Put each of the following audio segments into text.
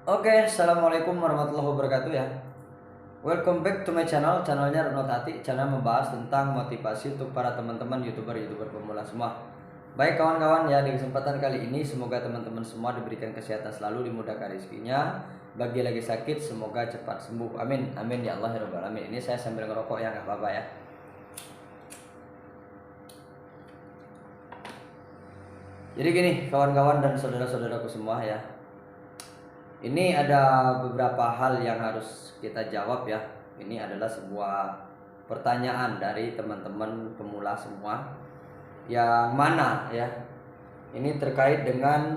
Oke, assalamualaikum warahmatullahi wabarakatuh ya. Welcome back to my channel, channelnya Reno Tati. Channel membahas tentang motivasi untuk para teman-teman youtuber pemula semua. Baik kawan-kawan ya, di kesempatan kali ini semoga teman-teman semua diberikan kesehatan selalu, dimudahkan rezekinya. Bagi lagi sakit, semoga cepat sembuh. Amin, amin ya Allah ya Rabbal alamin. Ini saya sambil ngerokok ya, nggak apa-apa ya. Jadi gini kawan-kawan dan saudara-saudaraku semua ya. Ini ada beberapa hal yang harus kita jawab ya. Ini adalah sebuah pertanyaan dari teman-teman pemula semua. Yang mana ya? Ini terkait dengan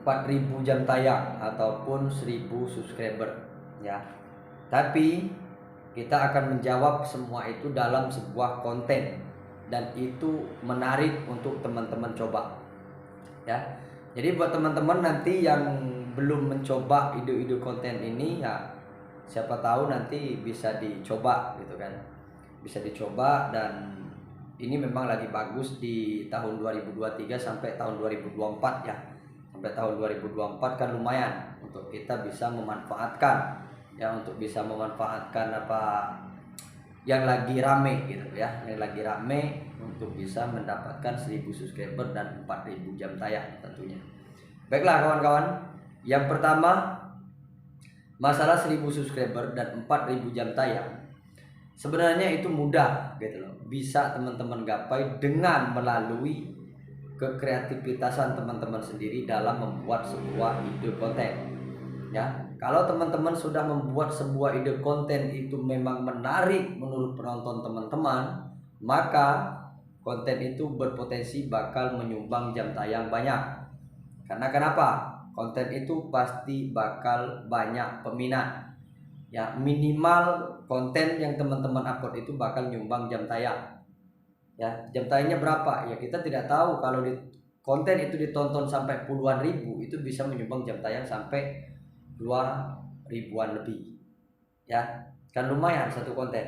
4.000 jam tayang ataupun 1.000 subscriber ya. Tapi kita akan menjawab semua itu dalam sebuah konten dan itu menarik untuk teman-teman coba ya. Jadi buat teman-teman nanti yang belum mencoba ide-ide konten ini ya, siapa tahu nanti bisa dicoba gitu kan. Bisa dicoba dan ini memang lagi bagus di tahun 2023 sampai tahun 2024 ya. Sampai tahun 2024 kan lumayan untuk kita bisa memanfaatkan ya, untuk bisa memanfaatkan apa yang lagi rame gitu ya, yang lagi rame untuk bisa mendapatkan 1.000 subscriber dan 4.000 jam tayang tentunya. Baiklah kawan-kawan, yang pertama masalah 1.000 subscriber dan 4.000 jam tayang. Sebenarnya itu mudah gitu loh, bisa teman-teman gapai dengan melalui kekreativitasan teman-teman sendiri dalam membuat sebuah ide konten ya. Kalau teman-teman sudah membuat sebuah ide konten itu memang menarik menurut penonton teman-teman, maka konten itu berpotensi bakal menyumbang jam tayang banyak. Karena kenapa? Konten itu pasti bakal banyak peminat. Ya, minimal konten yang teman-teman upload itu bakal nyumbang jam tayang. Ya, jam tayangnya berapa? Ya kita tidak tahu. Kalau di konten itu ditonton sampai puluhan ribu, itu bisa menyumbang jam tayang sampai 2.000-an lebih. Ya, kan lumayan satu konten.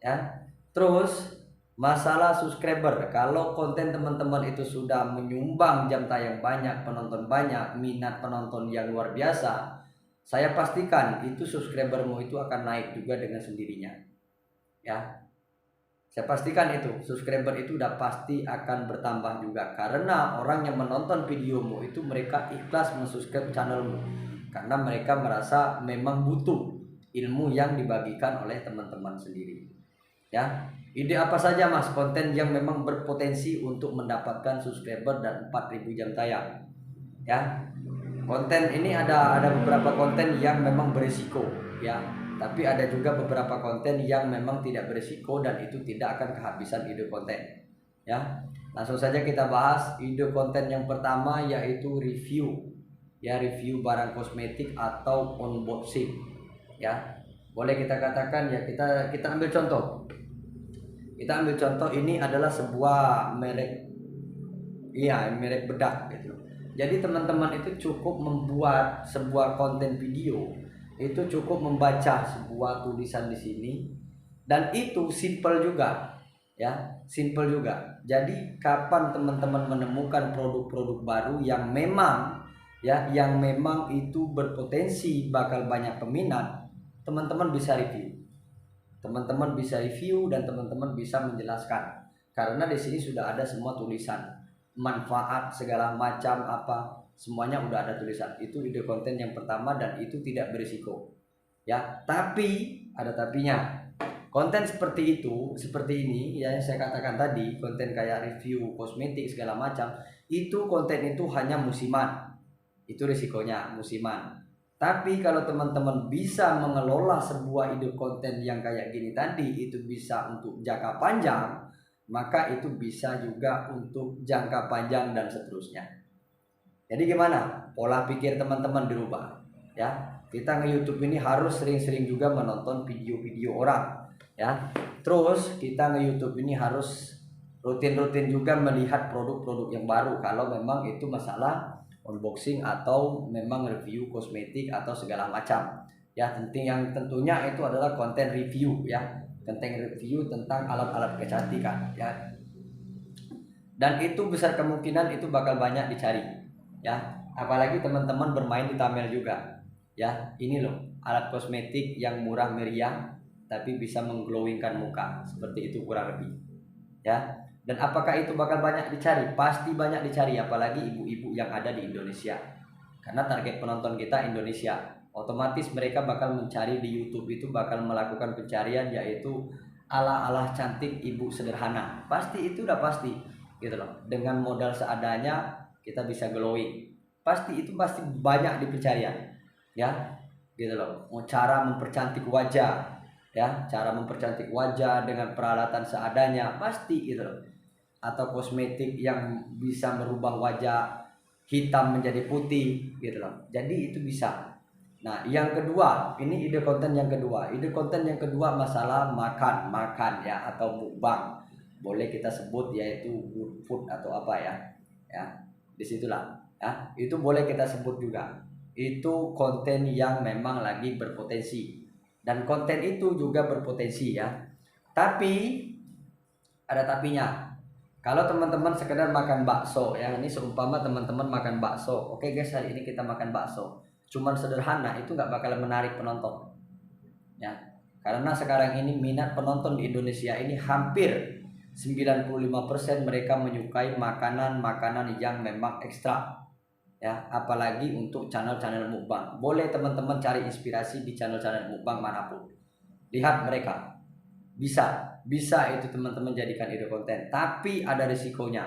Ya. Terus masalah subscriber, kalau konten teman-teman itu sudah menyumbang jam tayang banyak, penonton banyak, minat penonton yang luar biasa, saya pastikan itu subscribermu itu akan naik juga dengan sendirinya ya. Saya pastikan itu subscriber itu udah pasti akan bertambah juga, karena orang yang menonton videomu itu mereka ikhlas mensubscribe channelmu karena mereka merasa memang butuh ilmu yang dibagikan oleh teman-teman sendiri ya. Ide apa saja mas konten yang memang berpotensi untuk mendapatkan subscriber dan 4.000 jam tayang ya. Konten ini ada beberapa konten yang memang berisiko ya, tapi ada juga beberapa konten yang memang tidak berisiko dan itu tidak akan kehabisan ide konten ya. Langsung saja kita bahas ide konten yang pertama, yaitu review ya, review barang kosmetik atau unboxing ya. Boleh kita katakan ya, kita ambil contoh. Kita ambil contoh, ini adalah sebuah merek, iya merek bedak gitu. Jadi teman-teman itu cukup membuat sebuah konten video, itu cukup membaca sebuah tulisan di sini dan itu simple juga ya, simple juga. Jadi kapan teman-teman menemukan produk-produk baru yang memang ya, yang memang itu berpotensi bakal banyak peminat, teman-teman bisa review. Teman-teman bisa review dan teman-teman bisa menjelaskan, karena di sini sudah ada semua tulisan manfaat segala macam apa, semuanya udah ada tulisan. Itu ide konten yang pertama dan itu tidak berisiko ya. Tapi ada tapinya. Konten seperti itu, seperti ini ya, yang saya katakan tadi, konten kayak review kosmetik segala macam, itu konten itu hanya musiman. Itu risikonya musiman. Tapi kalau teman-teman bisa mengelola sebuah ide konten yang kayak gini tadi, itu bisa untuk jangka panjang, maka itu bisa juga untuk jangka panjang dan seterusnya. Jadi gimana? Pola pikir teman-teman dirubah ya. Kita nge-YouTube ini harus sering-sering juga menonton video-video orang ya. Terus kita nge-YouTube ini harus rutin-rutin juga melihat produk-produk yang baru kalau memang itu masalah unboxing atau memang review kosmetik atau segala macam ya. Yang tentunya itu adalah konten review ya, konten review tentang alat-alat kecantikan ya. Dan itu besar kemungkinan itu bakal banyak dicari ya. apalagi teman-teman bermain di thumbnail juga ya. Ini loh alat kosmetik yang murah meriah tapi bisa mengglowingkan muka, seperti itu kurang lebih ya. Dan apakah itu bakal banyak dicari? Pasti banyak dicari, apalagi ibu-ibu yang ada di Indonesia, karena target penonton kita Indonesia. Otomatis mereka bakal mencari di YouTube, itu bakal melakukan pencarian yaitu ala-ala cantik ibu sederhana. Pasti itu udah pasti gitu loh. Dengan modal seadanya kita bisa glowing, pasti itu pasti banyak di pencarian ya, gitu loh. Mau cara mempercantik wajah ya, cara mempercantik wajah dengan peralatan seadanya pasti gitu loh. Atau kosmetik yang bisa merubah wajah hitam menjadi putih gitu loh. Jadi itu bisa. Nah, yang kedua, ini ide konten yang kedua. Ide konten yang kedua masalah makan ya, atau mukbang. Boleh kita sebut yaitu good food atau apa ya. Ya, disitulah. Ya, itu boleh kita sebut juga. Itu konten yang memang lagi berpotensi. Dan konten itu juga berpotensi ya. Tapi ada tapinya. Kalau teman-teman sekedar makan bakso ya, ini seumpama teman-teman makan bakso. Oke guys, hari ini kita makan bakso. Cuman sederhana, itu nggak bakalan menarik penonton ya. Karena sekarang ini minat penonton di Indonesia ini hampir 95% mereka menyukai makanan-makanan yang memang ekstra ya, apalagi untuk channel-channel mukbang. Boleh teman-teman cari inspirasi di channel-channel mukbang manapun. Lihat mereka. Bisa itu teman-teman jadikan ide konten, tapi ada risikonya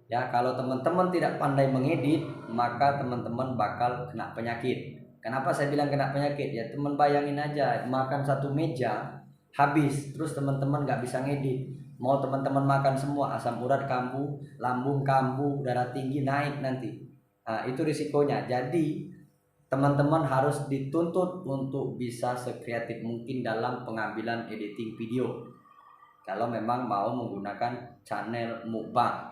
ya. Kalau teman-teman tidak pandai mengedit, maka teman-teman bakal kena penyakit. Kenapa saya bilang kena penyakit ya? Teman bayangin aja, makan satu meja habis, terus teman-teman nggak bisa ngedit. Mau teman-teman makan semua, asam urat kambuh, lambung kambuh, darah tinggi naik nanti. Nah, itu risikonya. Jadi teman-teman harus dituntut untuk bisa sekreatif mungkin dalam pengambilan editing video. Kalau memang mau menggunakan channel mukbang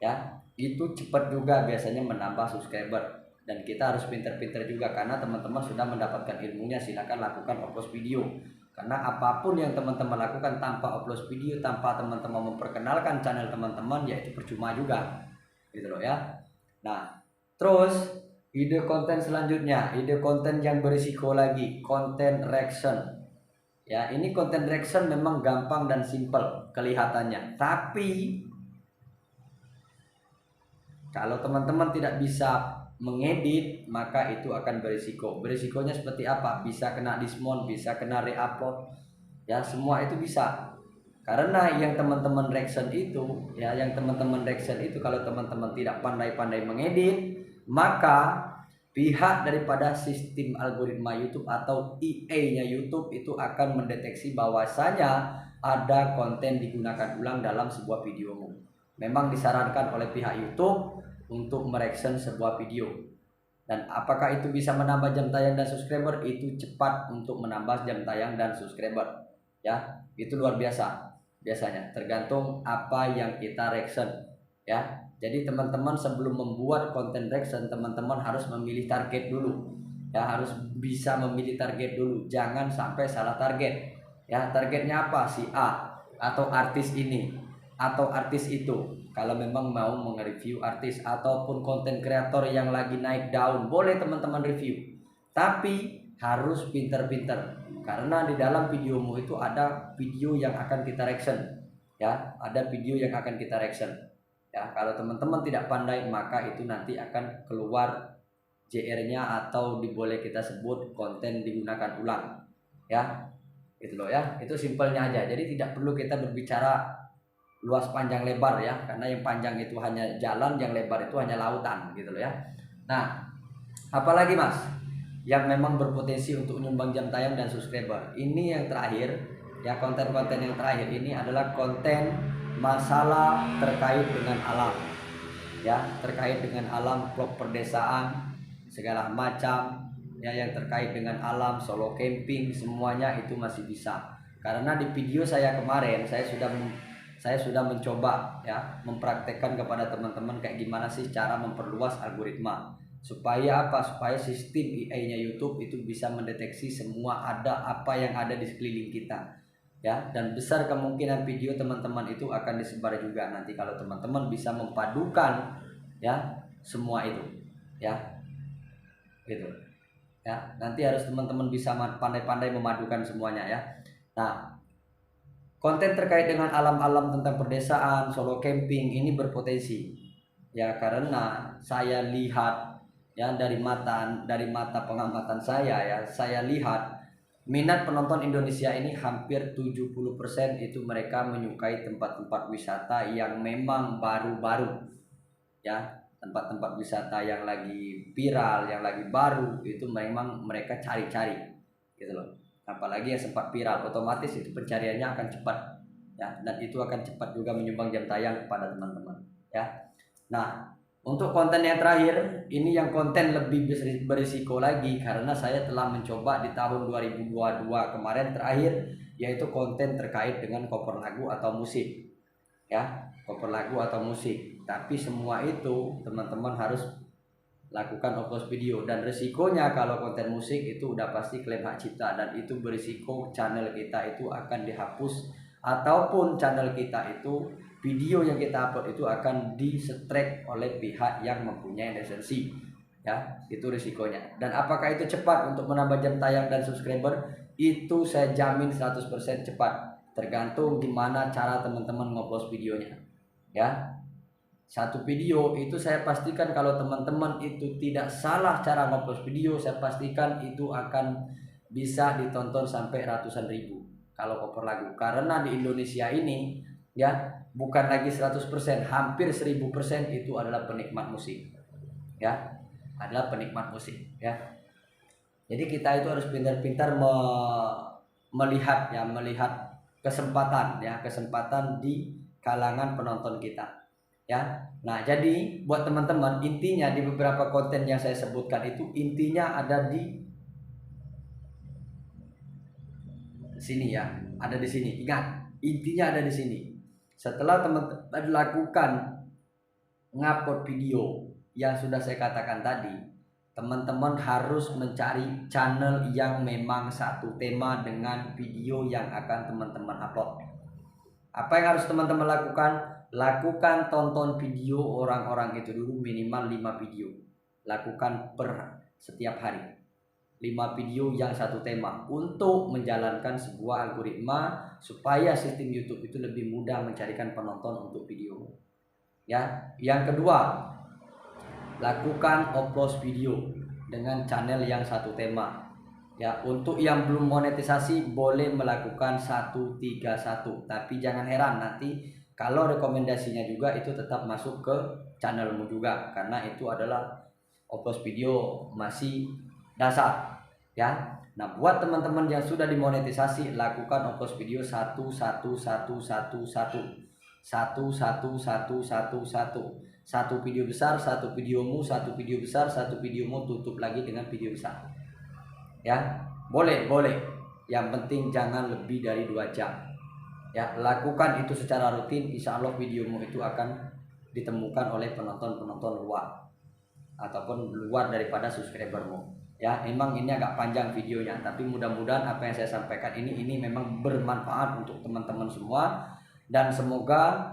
ya, itu cepat juga biasanya menambah subscriber. Dan kita harus pinter-pinter juga, karena teman-teman sudah mendapatkan ilmunya, silakan lakukan upload video. Karena apapun yang teman-teman lakukan tanpa upload video, tanpa teman-teman memperkenalkan channel teman-teman, ya itu percuma juga gitu loh ya. Nah, terus ide konten selanjutnya, ide konten yang berisiko lagi, konten reaction. Ya, ini konten reaction memang gampang dan simple kelihatannya. Tapi kalau teman-teman tidak bisa mengedit, maka itu akan berisiko. Berisikonya seperti apa? Bisa kena dismount, bisa kena reupload. Ya, semua itu bisa. Karena yang teman-teman reaction itu, ya, yang teman-teman reaction itu kalau teman-teman tidak pandai-pandai mengedit, maka pihak daripada sistem algoritma YouTube atau EA-nya YouTube itu akan mendeteksi bahwasanya ada konten digunakan ulang dalam sebuah videomu. Memang disarankan oleh pihak YouTube untuk mereaction sebuah video. Dan apakah itu bisa menambah jam tayang dan subscriber? Itu cepat untuk menambah jam tayang dan subscriber. Ya, itu luar biasa. Biasanya tergantung apa yang kita reaction ya. Jadi teman-teman sebelum membuat konten reaction, teman-teman harus memilih target dulu ya, harus bisa memilih target dulu, jangan sampai salah target ya. Targetnya apa? Si A atau artis ini atau artis itu. Kalau memang mau nge-review artis ataupun konten kreator yang lagi naik daun, boleh teman-teman review, tapi harus pinter-pinter. Karena di dalam videomu itu ada video yang akan kita reaction ya, ada video yang akan kita reaction ya. Kalau teman-teman tidak pandai, maka itu nanti akan keluar JR-nya atau boleh kita sebut konten digunakan ulang ya, gitu loh ya. Itu simpelnya aja. Jadi tidak perlu kita berbicara luas panjang lebar ya, karena yang panjang itu hanya jalan, yang lebar itu hanya lautan gitu loh ya. Nah, apalagi mas yang memang berpotensi untuk menyumbang jam tayang dan subscriber? Ini yang terakhir ya, konten-konten yang terakhir ini adalah konten masalah terkait dengan alam ya, terkait dengan alam, vlog perdesaan segala macam ya, yang terkait dengan alam, solo camping, semuanya itu masih bisa. Karena di video saya kemarin saya sudah mencoba ya, mempraktekkan kepada teman-teman kayak gimana sih cara memperluas algoritma. Supaya apa? Supaya sistem AI-nya YouTube itu bisa mendeteksi semua apa yang ada di sekeliling kita ya. Dan besar kemungkinan video teman-teman itu akan disebar juga nanti kalau teman-teman bisa mempadukan ya semua itu. ya, gitu. Ya, nanti harus teman-teman bisa pandai-pandai memadukan semuanya ya. Nah, konten terkait dengan alam-alam tentang perdesaan, solo camping ini berpotensi. Ya, karena saya lihat ya dari mata pengamatan saya ya, saya lihat minat penonton Indonesia ini hampir 70% itu mereka menyukai tempat-tempat wisata yang memang baru-baru ya, tempat-tempat wisata yang lagi viral, yang lagi baru itu memang mereka cari-cari gitu loh. Apalagi yang sempat viral, otomatis itu pencariannya akan cepat ya, dan itu akan cepat juga menyumbang jam tayang kepada teman-teman ya. Nah, untuk konten yang terakhir ini yang konten lebih berisiko lagi karena saya telah mencoba di tahun 2022 kemarin terakhir, yaitu konten terkait dengan cover lagu atau musik ya, cover lagu atau musik. Tapi semua itu teman-teman harus lakukan upload video, dan resikonya kalau konten musik itu udah pasti klaim hak cipta, dan itu berisiko channel kita itu akan dihapus, ataupun channel kita itu video yang kita upload itu akan di-strike oleh pihak yang mempunyai lisensi ya. Itu risikonya. Dan apakah itu cepat untuk menambah jam tayang dan subscriber? Itu saya jamin 100% cepat, tergantung gimana cara teman-teman ngupload videonya ya. Satu video itu saya pastikan kalau teman-teman itu tidak salah cara ngupload video, saya pastikan itu akan bisa ditonton sampai ratusan ribu kalau cover lagu. Karena di Indonesia ini ya, bukan lagi 100%, hampir 1000% itu adalah penikmat musik ya, adalah penikmat musik ya. Jadi kita itu harus pintar-pintar melihat ya, melihat kesempatan ya, kesempatan di kalangan penonton kita ya. Nah, jadi buat teman-teman, intinya di beberapa konten yang saya sebutkan itu intinya ada di sini ya, ada di sini. Ingat, intinya ada di sini. Setelah teman-teman lakukan ngupload video yang sudah saya katakan tadi, teman-teman harus mencari channel yang memang satu tema dengan video yang akan teman-teman upload. Apa yang harus teman-teman lakukan? Lakukan tonton video orang-orang itu dulu minimal 5 video. Lakukan per setiap hari 5 video yang satu tema, untuk menjalankan sebuah algoritma supaya sistem YouTube itu lebih mudah mencarikan penonton untuk video ya. Yang kedua, lakukan upload video dengan channel yang satu tema ya. Untuk yang belum monetisasi boleh melakukan 131, tapi jangan heran nanti kalau rekomendasinya juga itu tetap masuk ke channelmu juga, karena itu adalah upload video masih dasar ya. Nah, buat teman-teman yang sudah dimonetisasi, lakukan upload video 11111, satu video besar, satu videomu, satu video besar, satu videomu, tutup lagi dengan video besar ya. Boleh yang penting jangan lebih dari 2 jam ya. Lakukan itu secara rutin, insya Allah videomu itu akan ditemukan oleh penonton-penonton luar ataupun luar daripada subscribermu ya. Memang ini agak panjang videonya, tapi mudah-mudahan apa yang saya sampaikan ini memang bermanfaat untuk teman-teman semua, dan semoga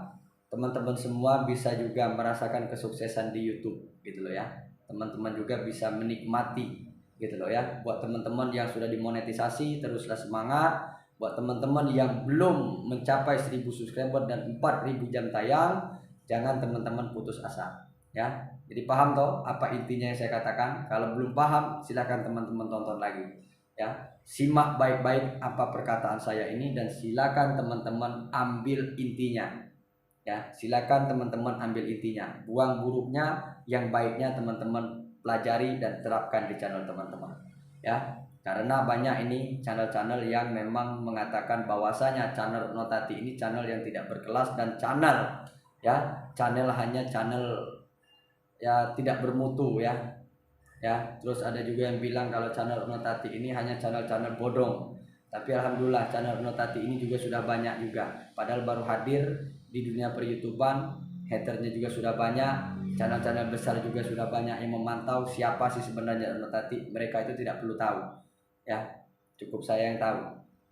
teman-teman semua bisa juga merasakan kesuksesan di YouTube gitu loh ya. Teman-teman juga bisa menikmati gitu loh ya. Buat teman-teman yang sudah dimonetisasi, teruslah semangat. Buat teman-teman yang belum mencapai 1000 subscriber dan 4000 jam tayang, jangan teman-teman putus asa ya. Jadi paham toh apa intinya yang saya katakan? Kalau belum paham, silakan teman-teman tonton lagi ya. Simak baik-baik apa perkataan saya ini, dan silakan teman-teman ambil intinya ya. Silakan teman-teman ambil intinya, buang buruknya, yang baiknya teman-teman pelajari dan terapkan di channel teman-teman ya. Karena banyak ini channel-channel yang memang mengatakan bahwasanya channel Notati ini channel yang tidak berkelas, dan channel hanya channel ya tidak bermutu ya. Terus ada juga yang bilang kalau channel Notati ini hanya channel-channel bodong. Tapi alhamdulillah channel Notati ini juga sudah banyak juga, padahal baru hadir di dunia per-YouTuban, haternya juga sudah banyak. Channel-channel besar juga sudah banyak yang memantau siapa sih sebenarnya Notati. Mereka itu tidak perlu tahu ya, cukup saya yang tahu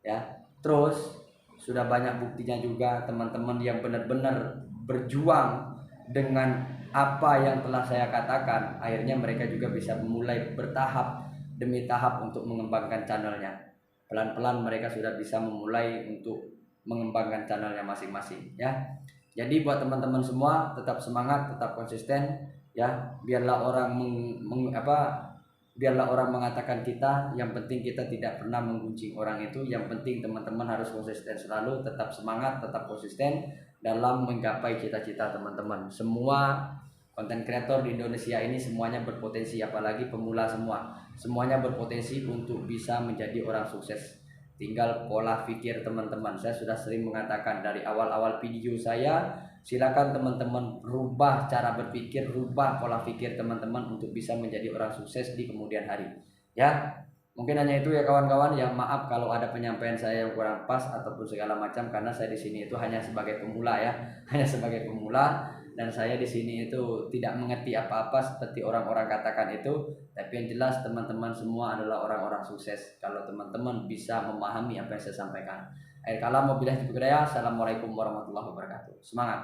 ya. Terus sudah banyak buktinya juga teman-teman yang benar-benar berjuang dengan apa yang telah saya katakan, akhirnya mereka juga bisa mulai bertahap demi tahap untuk mengembangkan channelnya. Pelan-pelan mereka sudah bisa memulai untuk mengembangkan channelnya masing-masing ya. Jadi buat teman-teman semua tetap semangat, tetap konsisten ya. Biarlah orang mengatakan kita, yang penting kita tidak pernah menggunjing orang itu. Yang penting teman-teman harus konsisten selalu, tetap semangat, tetap konsisten dalam menggapai cita-cita teman-teman. Semua konten kreator di Indonesia ini semuanya berpotensi, apalagi pemula semua. Semuanya berpotensi untuk bisa menjadi orang sukses. Tinggal pola pikir teman-teman. Saya sudah sering mengatakan dari awal-awal video saya, silakan teman-teman rubah cara berpikir, rubah pola pikir teman-teman untuk bisa menjadi orang sukses di kemudian hari. Ya, mungkin hanya itu ya kawan-kawan. Ya maaf kalau ada penyampaian saya yang kurang pas ataupun segala macam, karena saya di sini itu hanya sebagai pemula ya, hanya sebagai pemula. Dan saya di sini itu tidak mengerti apa-apa seperti orang-orang katakan itu. Tapi yang jelas teman-teman semua adalah orang-orang sukses kalau teman-teman bisa memahami apa yang saya sampaikan. Akhir kalam, wabillahi taufiq hidayah. Assalamualaikum warahmatullahi wabarakatuh. Semangat.